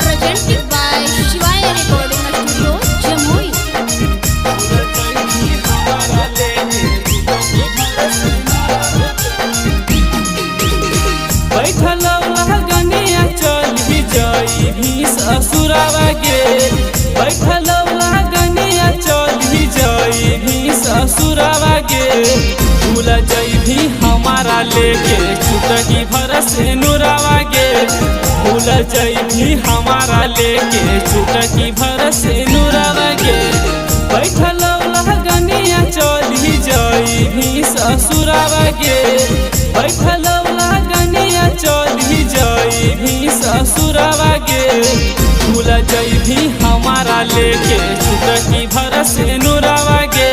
Presented by Shivaya Recording Studio, Jamui. बैठल गनिया चल भी जाई भी ससुरावा गे। बैठल गनिया चल भी जाई भी ससुरावा गे। भूल जाई भी हमारा लेके छुटकी भर से नुरावा गे। भूल जाई भी हमारा लेके छुटकी भर से नुरावा गे। बैठल गनिया चल भी जाई भी ससुरावा गे। बैठल गनिया चल भी जाई भी ससुरावा गे। भूल जाई भी हमारा लेके छुटकी भर से नुरावा गे।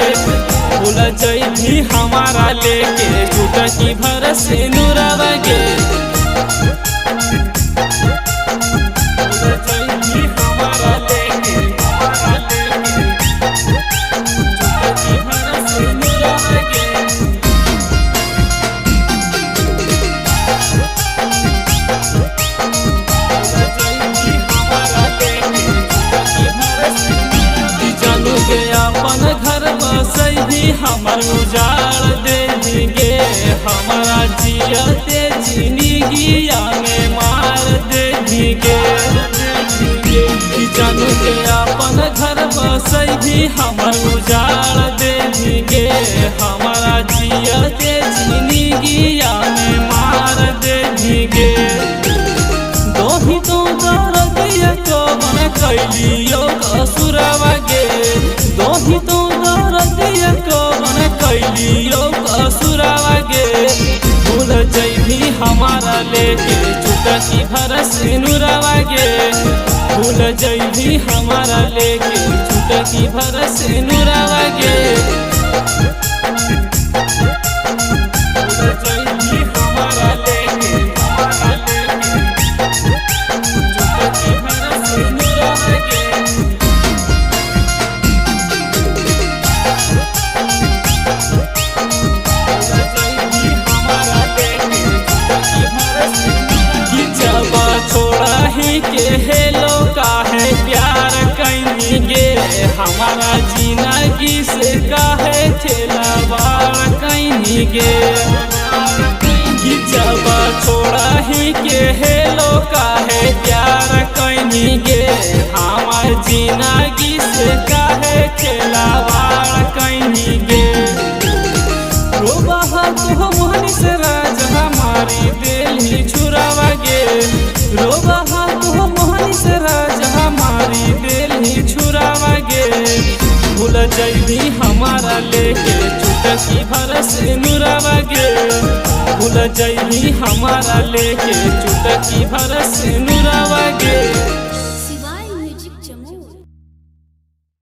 भूल जाई भी हमारा लेके छुटकी भर से नुरावा गे। भूल जाई भी हमारा लेके छुटकी भर से नुरावा गे। अपन घर बसई भी हमर उजाड़ देंगे। हमारा जियते जिंदगिया में मार देंगे। जानू के अपन घर बसई भी हमर उजाड़ देंगे। हमारा जियते जिंदगिया में मार देंगे। दोही तो दर्दिया कवन कैलियो कसुरवा गे। दोही तो दर्दिया कवन कैलियो कसुरवा गे। भूल जइभी हमारा लेके छुटकी भर से नुरवा गे। भूल जइभी हमारा लेके छुटकी भर से नुरवा गे। भूल जइभी हमारा लेके छुटकी भर से नुरवा गे। छोड़ा ही के हेलो काहे प्यार कैनी गे। हमारा जिंदगी से काहे खिलवाड़ कैनी गे। जब छोड़ा ही के हेलो काहे प्यार कैनी गे। हमार जिंदगी से काहे खिलवाड़ कैनी गे। रोबा तो मोहनी से राज हमारी दिल छुरावा गे। रोबा तो मोहनी से राज हमारी दिल छुरावा गे। भूल जइभी हमारा लेके छुटकी भर से नुरावा गे। भूल जइभी हमारा लेके छुटकी भर से नुरावा गे।